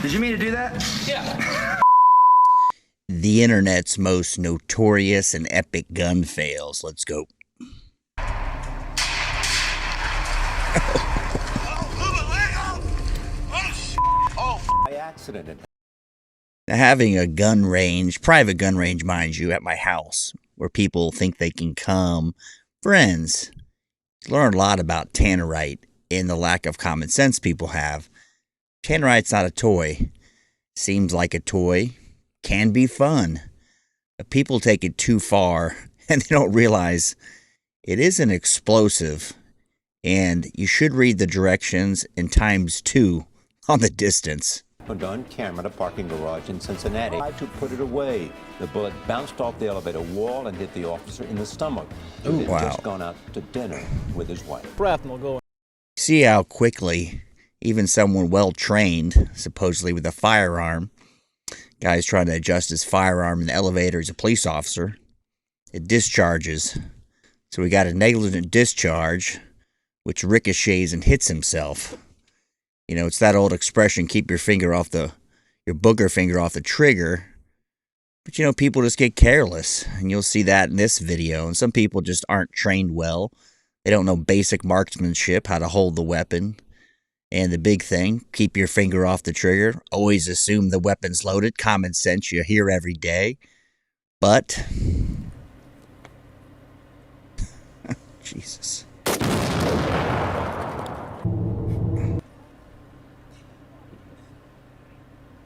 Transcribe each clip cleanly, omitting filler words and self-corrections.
Did you mean to do that? Yeah. The internet's most notorious and epic gun fails. Let's go. By accident. Now, having a gun range, private gun range, mind you, at my house, where people think they can come, friends, learn a lot about tannerite and the lack of common sense people have. Tannerite's not a toy. Seems like a toy. Can be fun. But people take it too far, and they don't realize it is an explosive, and you should read the directions and *2 on the distance. On camera at a parking garage in Cincinnati. Tried to put it away. The bullet bounced off the elevator wall and hit the officer in the stomach. He had just gone out to dinner with his wife. Shrapnel going. See how quickly even someone well-trained, supposedly with a firearm, guy's trying to adjust his firearm in the elevator as a police officer, it discharges. So we got a negligent discharge, which ricochets and hits himself. You know, it's that old expression, keep your booger finger off the trigger. But, you know, people just get careless. And you'll see that in this video. And some people just aren't trained well. They don't know basic marksmanship, how to hold the weapon. And the big thing, keep your finger off the trigger. Always assume the weapon's loaded. Common sense you hear every day. But, Jesus.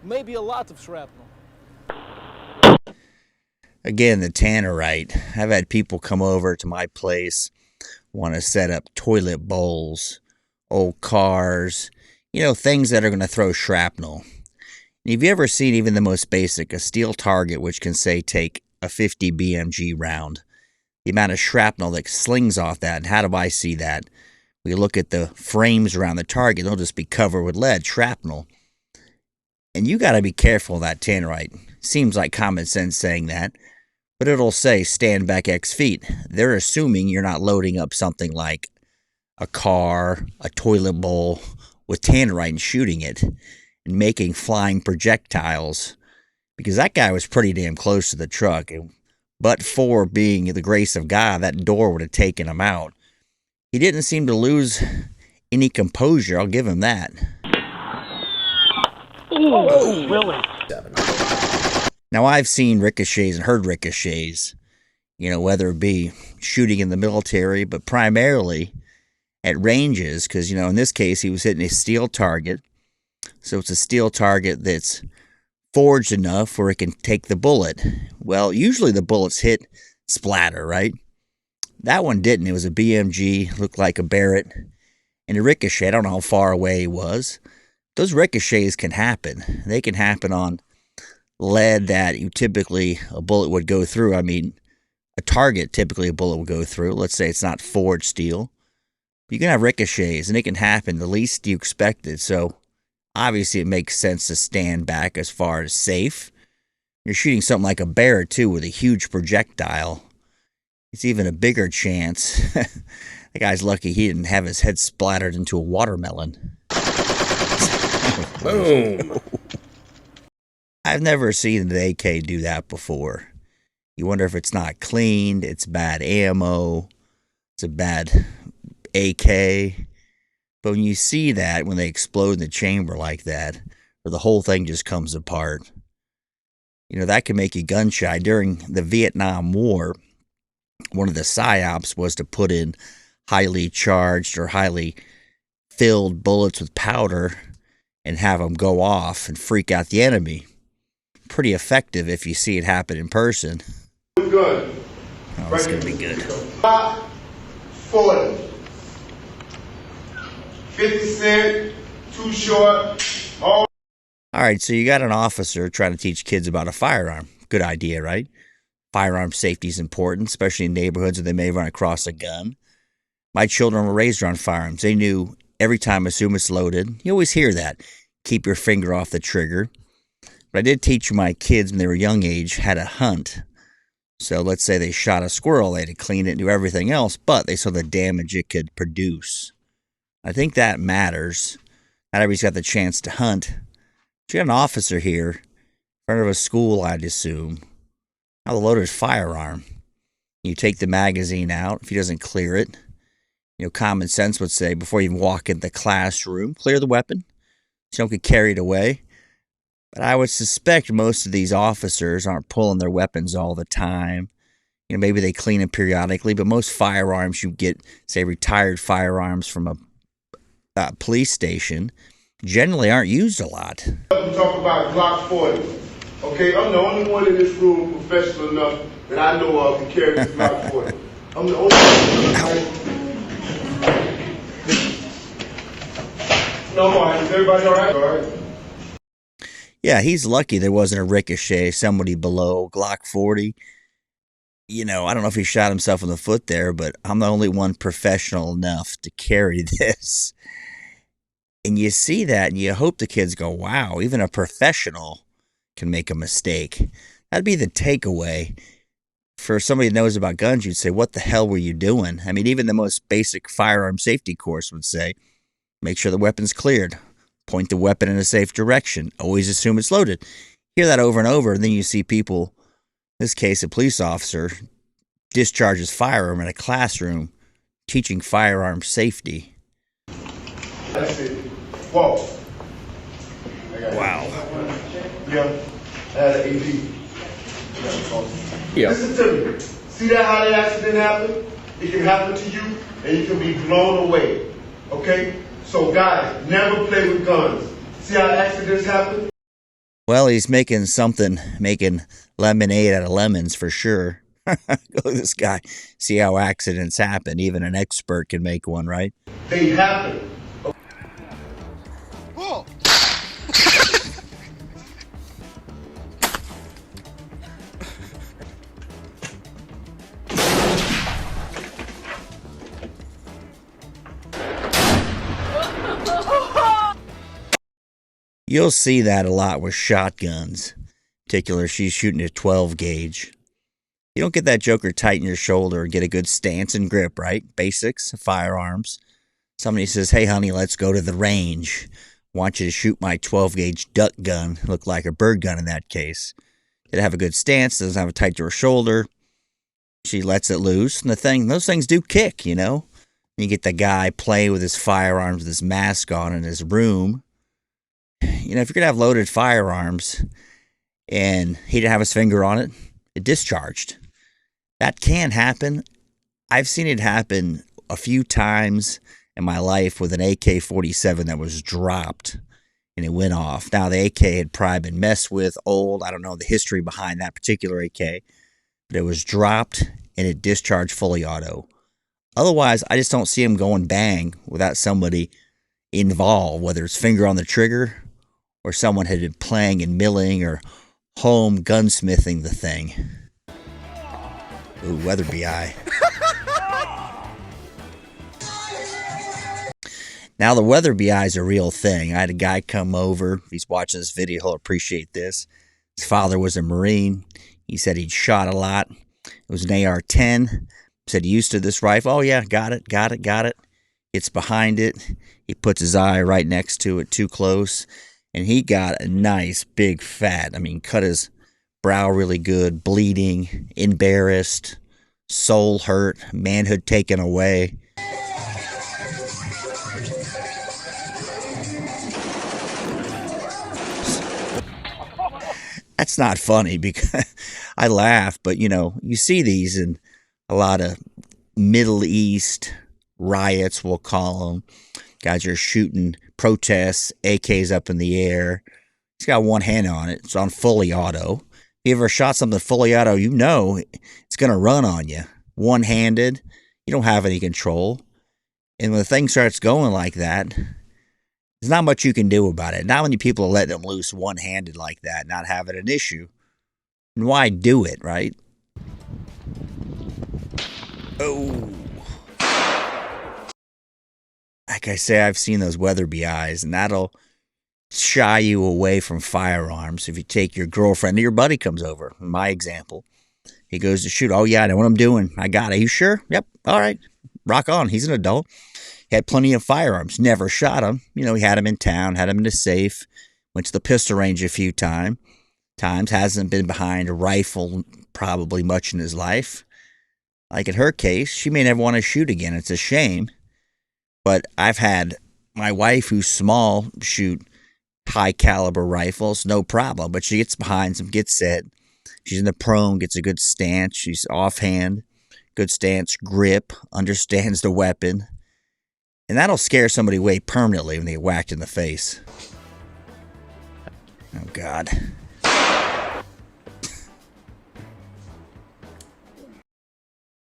Maybe a lot of shrapnel. Again, the tannerite. I've had people come over to my place, want to set up toilet bowls, old cars, you know, things that are going to throw shrapnel. And have you ever seen even the most basic, a steel target, which can say take a 50 BMG round? The amount of shrapnel that slings off that, and how do I see that? We look at the frames around the target, they'll just be covered with lead, shrapnel. And you got to be careful of that tannerite. Seems like common sense saying that, but it'll say stand back X feet. They're assuming you're not loading up something like a car, a toilet bowl with tannerite and shooting it and making flying projectiles, because that guy was pretty damn close to the truck. But for being the grace of God, that door would have taken him out. He didn't seem to lose any composure. I'll give him that. Oh, really? Now, I've seen ricochets and heard ricochets, you know, whether it be shooting in the military, but primarily at ranges, because, you know, in this case, he was hitting a steel target. So it's a steel target that's forged enough where it can take the bullet. Well, usually the bullets hit splatter, right? That one didn't. It was a BMG, looked like a Barrett, and a ricochet. I don't know how far away he was. Those ricochets can happen. They can happen on lead that you typically a bullet would go through. I mean, a target typically a bullet would go through. Let's say it's not forged steel. You can have ricochets, and it can happen the least you expect it. So obviously it makes sense to stand back as far as safe. You're shooting something like a Barrett too with a huge projectile. It's even a bigger chance. The guy's lucky he didn't have his head splattered into a watermelon. Boom. I've never seen the AK do that before. You wonder if it's not cleaned, it's bad ammo, it's a bad AK. But when you see that, when they explode in the chamber like that, or the whole thing just comes apart, you know, that can make you gun shy. During the Vietnam War, one of the psyops was to put in highly charged or highly filled bullets with powder and have them go off and freak out the enemy. Pretty effective if you see it happen in person. Good. Oh, it's going to be good. 40. 50 Cent, Too Short. All right, so you got an officer trying to teach kids about a firearm. Good idea, right? Firearm safety is important, especially in neighborhoods where they may run across a gun. My children were raised around firearms. They knew every time, assume it's loaded. You always hear that. Keep your finger off the trigger. But I did teach my kids when they were young age how to hunt. So let's say they shot a squirrel. They had to clean it and do everything else, but they saw the damage it could produce. I think that matters. Not everybody's got the chance to hunt. But you got an officer here in front of a school, I'd assume. Now, the loaded firearm. You take the magazine out. If he doesn't clear it, common sense would say before you even walk in the classroom, clear the weapon so you don't get carried away. But I would suspect most of these officers aren't pulling their weapons all the time. Maybe they clean them periodically, but most firearms you get, say, retired firearms from a police station, generally aren't used a lot. We talk about Glock 40. Okay, I'm the only one in this room professional enough that I know of to carry this Glock 40. I'm the only one. No, is everybody all right? All right. Yeah, he's lucky there wasn't a ricochet, somebody below Glock 40. I don't know if he shot himself in the foot there, but I'm the only one professional enough to carry this. And you see that, and you hope the kids go, wow, even a professional can make a mistake. That'd be the takeaway. For somebody that knows about guns, you'd say, what the hell were you doing? I mean, even the most basic firearm safety course would say, make sure the weapon's cleared. Point the weapon in a safe direction. Always assume it's loaded. Hear that over and over, and then you see people, in this case, a police officer, discharges firearm in a classroom, teaching firearm safety. That's it. Whoa. Wow. Yeah, I had an AD. Yeah. Listen to me. See that how the accident happened? It can happen to you, and you can be blown away. Okay? So guys, never play with guns. See how accidents happen? Well, he's making lemonade out of lemons for sure. Look at this guy. See how accidents happen. Even an expert can make one, right? They happen. Whoa. You'll see that a lot with shotguns. In particular, she's shooting a 12 gauge. You don't get that joker tight in your shoulder and get a good stance and grip, right? Basics, firearms. Somebody says, hey, honey, let's go to the range. I want you to shoot my 12 gauge duck gun. Look like a bird gun in that case. Did have a good stance, doesn't have it tight to her shoulder. She lets it loose. And those things do kick, You get the guy play with his firearms with his mask on in his room. If you're going to have loaded firearms and he didn't have his finger on it, it discharged. That can happen. I've seen it happen a few times in my life with an AK-47 that was dropped and it went off. Now, the AK had probably been messed with, old. I don't know the history behind that particular AK, but it was dropped and it discharged fully auto. Otherwise, I just don't see him going bang without somebody involved, whether it's finger on the trigger or someone had been playing and milling or home gunsmithing the thing. Ooh, Weatherby eye. Now, the Weatherby eye is a real thing. I had a guy come over. If he's watching this video, he'll appreciate this. His father was a Marine. He said he'd shot a lot. It was an AR-10. Said, you used to this rifle? Oh, yeah, got it. It's behind it. He puts his eye right next to it, too close. And he got a nice, big, fat, cut his brow really good, bleeding, embarrassed, soul hurt, manhood taken away. That's not funny because I laugh, but, you see these in a lot of Middle East riots, we'll call them. Guys are shooting protests, AKs up in the air. He's got one hand on it. It's on fully auto. If you ever shot something fully auto, it's going to run on you. One-handed. You don't have any control. And when the thing starts going like that, there's not much you can do about it. Not many people are letting them loose one-handed like that, not having an issue. And why do it, right? Oh. Like I say, I've seen those Weatherby eyes, and that'll shy you away from firearms. If you take your girlfriend or your buddy comes over, in my example, he goes to shoot. Oh, yeah, I know what I'm doing. I got it. Are you sure? Yep. All right. Rock on. He's an adult. He had plenty of firearms. Never shot him. You know, he had him in town, had him in the safe. Went to the pistol range a few times. Hasn't been behind a rifle probably much in his life. Like in her case, she may never want to shoot again. It's a shame. But I've had my wife, who's small, shoot high caliber rifles, no problem. But she gets behind some, gets set. She's in the prone, gets a good stance. She's offhand, good stance, grip, understands the weapon. And that'll scare somebody away permanently when they get whacked in the face. Oh, God.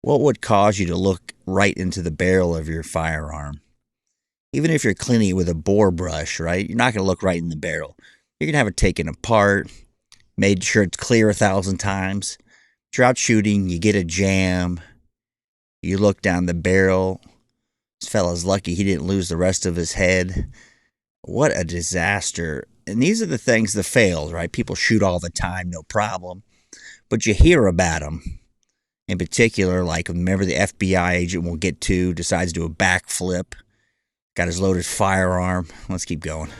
What would cause you to look right into the barrel of your firearm? Even if you're cleaning it with a bore brush, right? You're not going to look right in the barrel. You're going to have it taken apart, made sure it's clear 1,000 times. If you're out shooting, you get a jam, you look down the barrel. This fella's lucky he didn't lose the rest of his head. What a disaster. And these are the things that fail, right? People shoot all the time, no problem. But you hear about them. In particular, like, remember the FBI agent we'll get to, decides to do a backflip, got his loaded firearm. Let's keep going.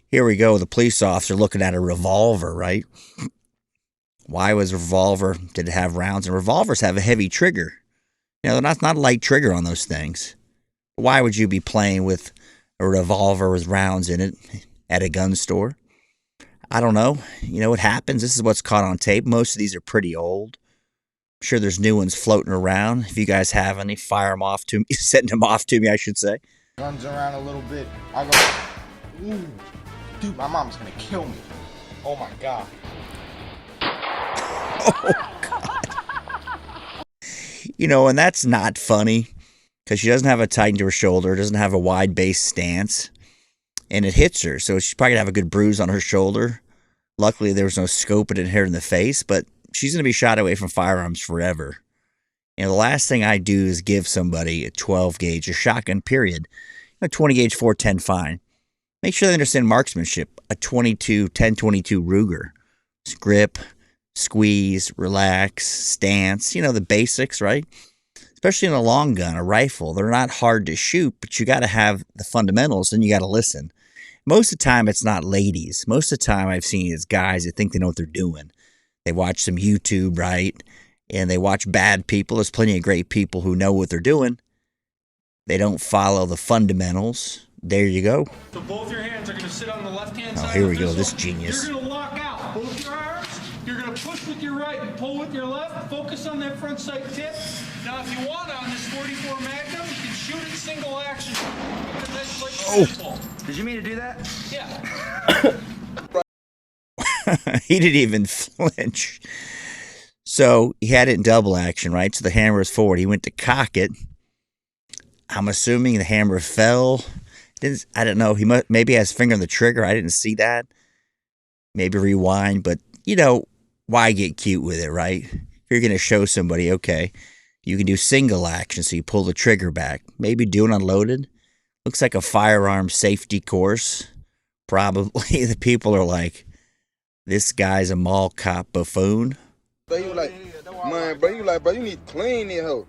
Here we go, the police officer looking at a revolver, right? Why was a revolver? Did it have rounds? And revolvers have a heavy trigger. You know, they're not a light trigger on those things. Why would you be playing with a revolver with rounds in it at a gun store? I don't know. You know, it happens. This is what's caught on tape. Most of these are pretty old. I'm sure there's new ones floating around. If you guys have any, fire them off to me. Send them off to me, I should say. Guns around a little bit. I go, ooh, dude, my mom's gonna kill me. Oh my God. Oh, God. You know, and that's not funny because she doesn't have a tighten to her shoulder, doesn't have a wide base stance. And it hits her, so she's probably going to have a good bruise on her shoulder. Luckily, there was no scope and it hit her in the face, but she's going to be shot away from firearms forever. You know, the last thing I do is give somebody a 12 gauge, a shotgun, period. A 20 gauge 410 fine. Make sure they understand marksmanship. A 10-22 Ruger. Grip, squeeze, relax, stance. You know, the basics, right? Especially in a long gun, a rifle. They're not hard to shoot, but you got to have the fundamentals and you got to listen. Most of the time, it's not ladies. Most of the time I've seen is guys that think they know what they're doing. They watch some YouTube, right? And they watch bad people. There's plenty of great people who know what they're doing. They don't follow the fundamentals. There you go. So both your hands are going to sit on the left-hand side. Oh, here we go. This genius. You're going to lock out both your arms. You're going to push with your right and pull with your left. Focus on that front sight tip. Now, if you want on this 44 Magnum, you can shoot it single action. That's like simple. Did you mean to do that? Yeah. He didn't even flinch. So he had it in double action, right? So the hammer is forward. He went to cock it. I'm assuming the hammer fell. I don't know. He maybe has his finger on the trigger. I didn't see that. Maybe rewind. But, you know, why get cute with it, right? If you're going to show somebody, okay, you can do single action, so you pull the trigger back. Maybe do it unloaded. Looks like a firearm safety course. Probably the people are like, this guy's a mall cop buffoon. Bro, you like, man, bro, you need to clean it, hoe.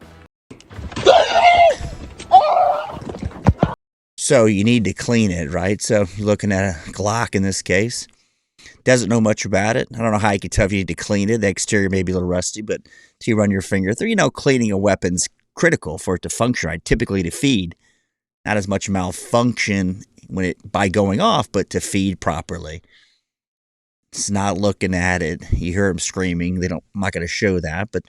So you need to clean it, right? So you're looking at a Glock in this case. Doesn't know much about it. I don't know how you can tell if you need to clean it. The exterior may be a little rusty, but till you run your finger through, you know, cleaning a weapon's critical for it to function, right? Typically to feed. Not as much malfunction when it by going off, but to feed properly. It's not looking at it. You hear him screaming. I'm not going to show that, but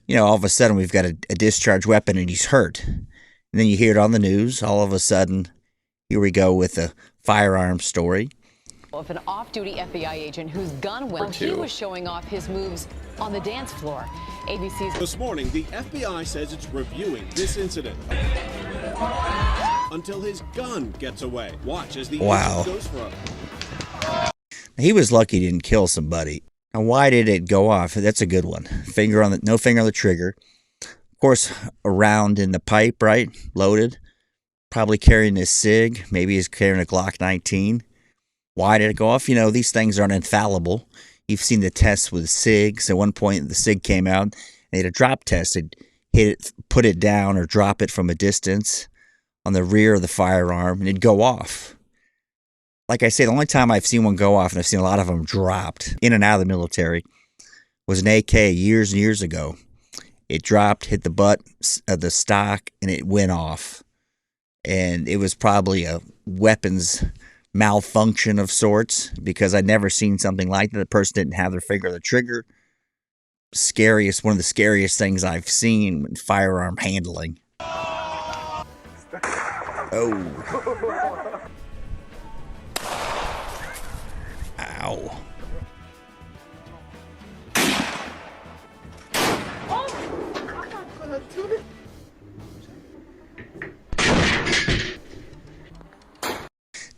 you know, all of a sudden we've got a discharged weapon and he's hurt. And then you hear it on the news. All of a sudden, here we go with a firearm story. Of an off-duty FBI agent whose gun went. He was showing off his moves on the dance floor. ABC's This morning, the FBI says it's reviewing this incident until his gun gets away. Watch as the agent goes for it. He was lucky he didn't kill somebody. Now, why did it go off? That's a good one. No finger on the trigger. Of course, a round in the pipe, right? Loaded. Probably carrying a SIG. Maybe he's carrying a Glock 19. Why did it go off? You know, these things aren't infallible. You've seen the tests with SIGs. At one point, the SIG came out, They had a drop test. They'd hit it, put it down or drop it from a distance on the rear of the firearm, and it'd go off. Like I say, the only time I've seen one go off, and I've seen a lot of them dropped in and out of the military, was an AK years and years ago. It dropped, hit the butt of the stock, and it went off. And it was probably a weapons malfunction of sorts, because I'd never seen something like that. The person didn't have their finger on the trigger. One of the scariest things I've seen in firearm handling. Oh. Ow.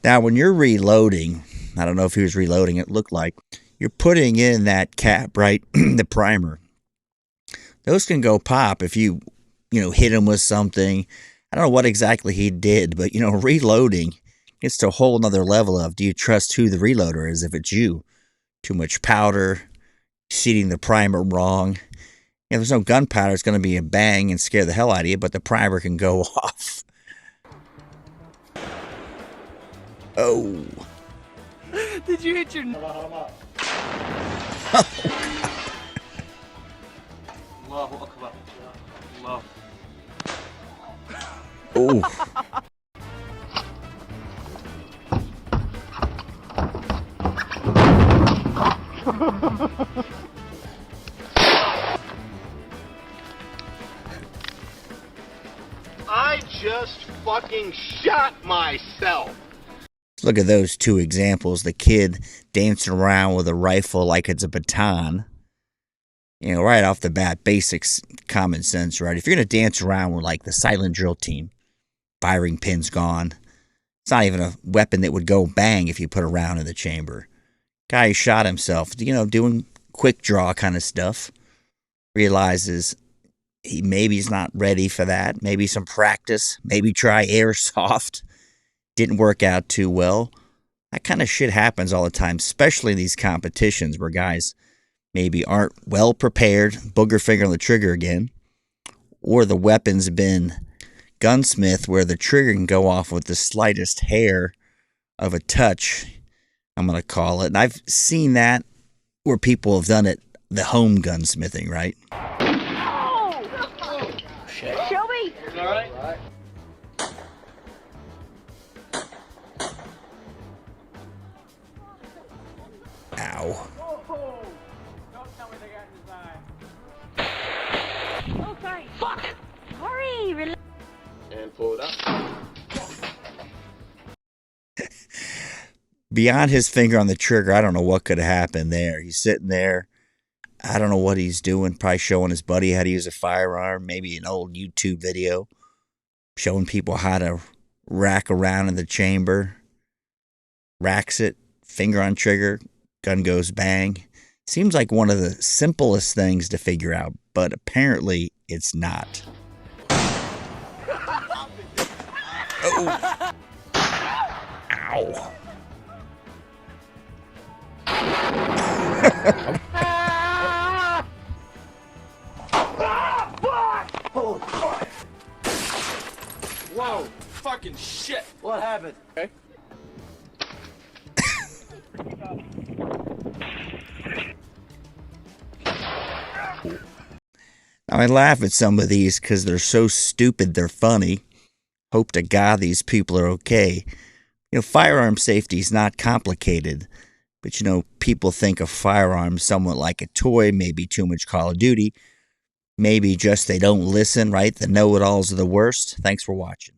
Now, when you're reloading, I don't know if he was reloading, it looked like, you're putting in that cap, right? The primer. Those can go pop if you hit him with something. I don't know what exactly he did, but, reloading gets to a whole nother level of, do you trust who the reloader is if it's you? Too much powder, seating the primer wrong. If there's no gunpowder, it's going to be a bang and scare the hell out of you, but the primer can go off. Oh. Did you hit your... Oh. I just fucking shot myself. Look at those two examples. The kid dancing around with a rifle like it's a baton. Right off the bat, basics, common sense, right? If you're going to dance around with like the silent drill team, firing pin's gone. It's not even a weapon that would go bang if you put a round in the chamber. Guy shot himself, doing quick draw kind of stuff. Realizes he's not ready for that. Maybe some practice. Maybe try airsoft. Didn't work out too well. That kind of shit happens all the time, especially in these competitions where guys maybe aren't well prepared, booger finger on the trigger again, or the weapon's been gunsmith where the trigger can go off with the slightest hair of a touch, I'm going to call it. And I've seen that where people have done it, the home gunsmithing, right? Oh, shit. Shelby! All right? Ow. Don't tell me they got in his eye. Okay. Fuck! Hurry! And pull it up. Beyond his finger on the trigger, I don't know what could have happened there. He's sitting there. I don't know what he's doing. Probably showing his buddy how to use a firearm. Maybe an old YouTube video. Showing people how to rack around in the chamber. Racks it. Finger on trigger. Gun goes bang. Seems like one of the simplest things to figure out. But apparently it's not. Oh. Ow. Whoa, fucking shit. What happened? Okay. Now, I laugh at some of these because they're so stupid they're funny. Hope to God these people are okay. Firearm safety is not complicated. But, people think of firearms somewhat like a toy, maybe too much Call of Duty. Maybe just they don't listen, right? The know-it-alls are the worst. Thanks for watching.